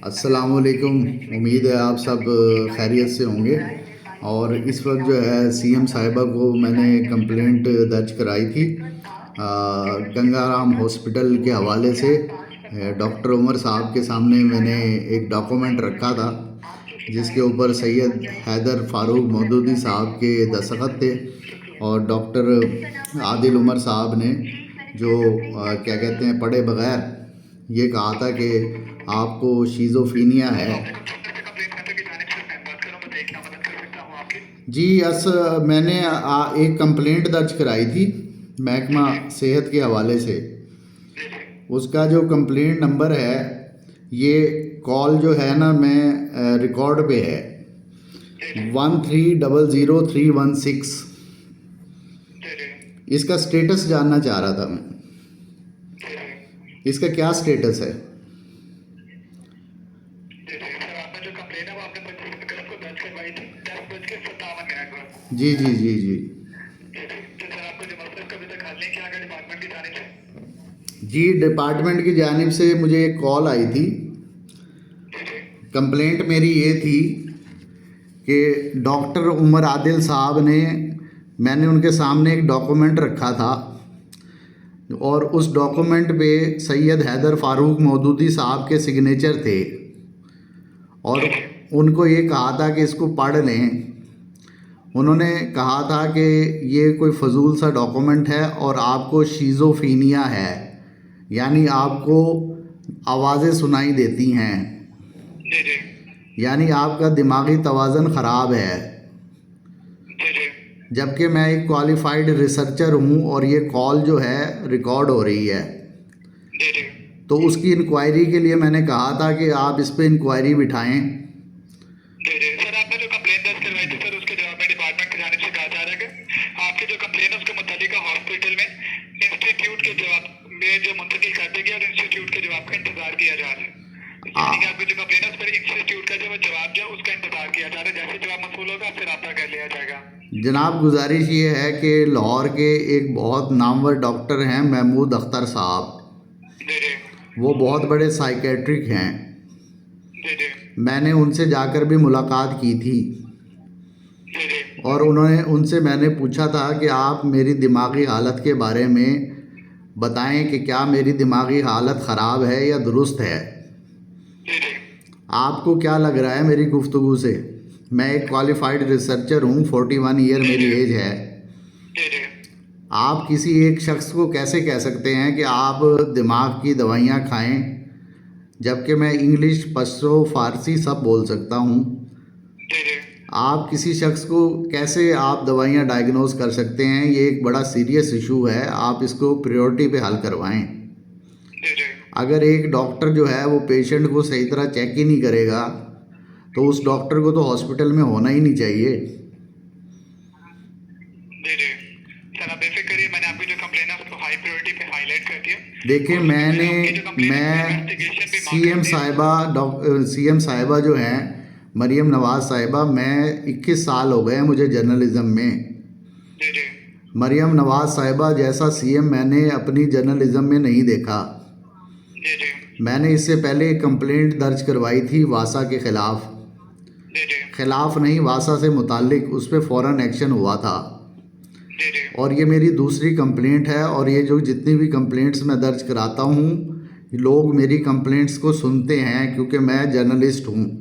अस्सलामुअलैकुम। उम्मीद है आप सब खैरियत से होंगे। और इस वक्त जो है सीएम साहिबा को मैंने कंप्लेंट दर्ज कराई थी गंगाराम हॉस्पिटल के हवाले से। डॉक्टर उमर साहब के सामने मैंने एक डॉक्यूमेंट रखा था जिसके ऊपर सैयद हैदर फारूक मौदूदी साहब के दस्तखत थे और डॉक्टर आदिल उमर साहब ने जो क्या कहते हैं पढ़े बगैर ये कहा था कि आपको शीज़ोफ्रीनिया है। जी मैंने एक कंप्लेंट दर्ज कराई थी महकमा सेहत के हवाले से। उसका जो कंप्लेंट नंबर है, ये कॉल जो है ना मैं रिकॉर्ड पे है 13000316। इसका स्टेटस जानना चाह रहा था मैं, इसका क्या स्टेटस है? जी जी जी जी जी डिपार्टमेंट की जानिब से मुझे एक कॉल आई थी। कंप्लेंट मेरी ये थी कि डॉक्टर उमर आदिल साहब ने, मैंने उनके सामने एक डॉक्यूमेंट रखा था और उस डॉक्यूमेंट पे सैयद हैदर फारूक मौदूदी साहब के सिग्नेचर थे और उनको ये कहा था कि इसको पढ़ लें। उन्होंने कहा था कि ये कोई फजूल सा डॉक्यूमेंट है और आपको शीज़ोफ्रीनिया है, यानी आपको आवाज़ें सुनाई देती हैं, यानी आपका दिमागी तवाज़न ख़राब है। जबकि मैं एक क्वालिफाइड रिसर्चर हूँ और ये कॉल जो है रिकॉर्ड हो रही है। तो उसकी इंक्वायरी के लिए मैंने कहा था कि आप इस पे इंक्वायरी बिठाएं। सर आपने जो कंप्लेंट दर्ज करवाई थी सर, उसके जवाब में डिपार्टमेंट की जानिब से कहा जा रहा है कि आपकी जो कंप्लेंट है उसके मुतालिक हॉस्पिटल में इंस्टीट्यूट के जवाब में जो मुंतकिल कर देगी और इंस्टीट्यूट के जवाब का इंतजार किया जा रहा है। यानी कि आपकी जो कंप्लेंट है उस पर इंस्टीट्यूट का जो जवाब जो उसका इंतजार किया जा रहा है। जैसे जवाब मौसूल होगा फिर आपका कर लिया जाएगा। जनाब गुजारिश ये है कि लाहौर के एक बहुत नामवर डॉक्टर हैं महमूद अख्तर साहब, वो बहुत बड़े साइकेट्रिक हैं। मैंने उनसे जाकर भी मुलाकात की थी और उनसे मैंने पूछा था कि आप मेरी दिमागी हालत के बारे में बताएं कि क्या मेरी दिमागी हालत ख़राब है या दुरुस्त है। आपको क्या लग रहा है मेरी गुफ्तगू से? मैं एक क्वालिफाइड रिसर्चर हूँ, 41 ईयर मेरी एज है। आप किसी एक शख्स को कैसे कह सकते हैं कि आप दिमाग की दवाइयाँ खाएं, जबकि मैं इंग्लिश, पश्तो, फारसी सब बोल सकता हूँ। आप किसी शख्स को कैसे आप दवाइयाँ डायग्नोज कर सकते हैं? ये एक बड़ा सीरियस इशू है, आप इसको प्रायोरिटी पे हल करवाएं। अगर एक डॉक्टर जो है वो पेशेंट को सही तरह चेक ही नहीं करेगा तो उस डॉक्टर को तो हॉस्पिटल में होना ही नहीं चाहिए। सर आप बेफिक्र करिए, मैंने आपकी जो कंप्लेंट है उसको हाई प्रायोरिटी पे हाईलाइट कर दिया। देखिए मैं सीएम साहिबा जो हैं मरियम नवाज़ साहिबा, मैं 21 साल हो गए मुझे जर्नलिज़म में। मरियम नवाज़ साहिबा जैसा सीएम मैंने अपनी जर्नलिज़म में नहीं देखा। मैंने इससे पहले एक कंप्लेंट दर्ज करवाई थी वासा के खिलाफ नहीं, वासा से मुताल्लिक, उस पर फ़ौरन एक्शन हुआ था। और ये मेरी दूसरी कंप्लेंट है और ये जो जितनी भी कंप्लेंट्स मैं दर्ज कराता हूँ, लोग मेरी कंप्लेंट्स को सुनते हैं क्योंकि मैं जर्नलिस्ट हूँ।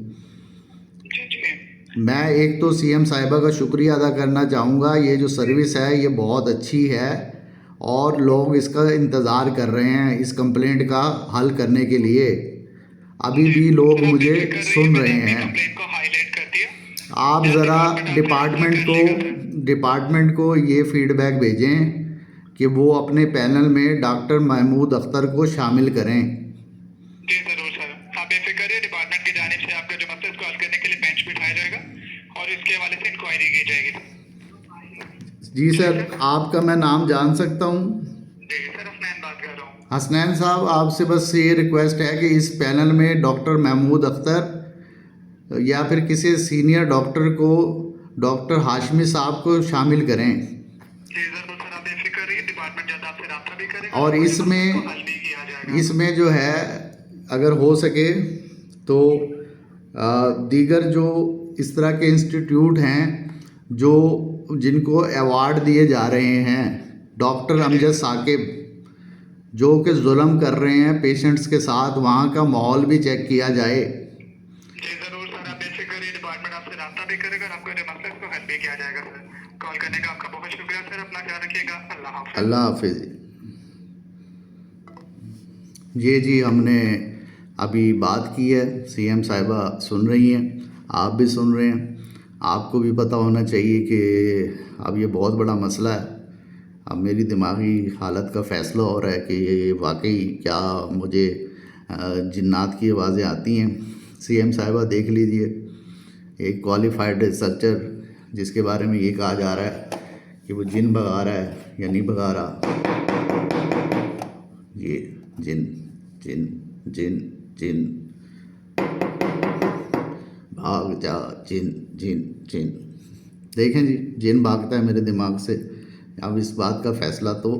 मैं एक तो सीएम साहिबा का शुक्रिया अदा करना चाहूँगा, ये जो सर्विस है ये बहुत अच्छी है और लोग इसका इंतज़ार कर रहे हैं इस कंप्लेंट का हल करने के लिए। अभी भी लोग मुझे सुन रहे हैं। आप ज़रा डिपार्टमेंट को ये फीडबैक भेजें कि वो अपने पैनल में डॉक्टर महमूद अख्तर को शामिल करें। जी ज़रूर सर, आप बेफिक्र करिए, डिपार्टमेंट की जानिब से आपके जो मसले को हल करने के लिए बेंच बिठाया जाएगा और इसके हवाले से इंक्वायरी की जाएगी। जी सर, आपका मैं नाम जान सकता हूँ? जी सर, हसनैन बात कर रहा हूँ। हसनैन साहब, आपसे बस ये रिक्वेस्ट है कि इस पैनल में डॉक्टर महमूद अख्तर या फिर किसी सीनियर डॉक्टर को, डॉक्टर हाशमी साहब को शामिल करें। जी ज़रूर सर, आप बेफिक्र करिए, डिपार्टमेंट जल्द आपसे राब्ता भी करेगा और इसमें जो है अगर हो सके तो दीगर जो इस तरह के इंस्टीट्यूट हैं जो जिनको अवार्ड दिए जा रहे हैं, डॉक्टर अमजद साकिब जो कि जुल्म कर रहे हैं पेशेंट्स के साथ, वहाँ का माहौल भी चेक किया जाए। जी जरूर सर, आप बेफिक्र रहिए, डिपार्टमेंट आपसे रब्ता भी करेगा और आपको जो मसले को हेल्प भी किया जाएगा सर। कॉल करने का आपका बहुत शुक्रिया सर, अपना ख्याल रखिएगा, अल्लाह हाफ़िज़। अल्लाह हाफिज़। ये जी हमने अभी बात की है, सीएम साहिबा सुन रही हैं, आप भी सुन रहे हैं। आपको भी पता होना चाहिए कि अब ये बहुत बड़ा मसला है। अब मेरी दिमागी हालत का फ़ैसला हो रहा है कि ये वाकई क्या मुझे जिन्नात की आवाज़ें आती हैं। सीएम साहिबा देख लीजिए, एक क्वालिफाइड रिसर्चर जिसके बारे में ये कहा जा रहा है कि वो जिन भगा रहा है या नहीं भगा रहा। ये जिन जिन जिन जिन भाग जा, जिन जिन जिन। देखें जी, जिन भागता है मेरे दिमाग से। अब इस बात का फ़ैसला तो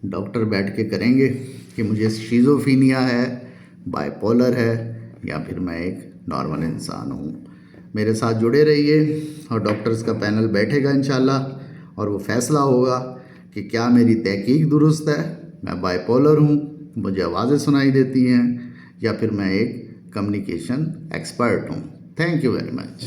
डॉक्टर बैठ के करेंगे कि मुझे शिज़ोफ्रीनिया है, बाइपोलर है, या फिर मैं एक नॉर्मल इंसान हूँ। मेरे साथ जुड़े रहिए और डॉक्टर्स का पैनल बैठेगा इंशाल्लाह और वो फ़ैसला होगा कि क्या मेरी तहकीक दुरुस्त है, मैं बाइपोलर हूँ, मुझे आवाज़ें सुनाई देती हैं, या फिर मैं एक कम्युनिकेशन एक्सपर्ट हूँ। Thank you very much.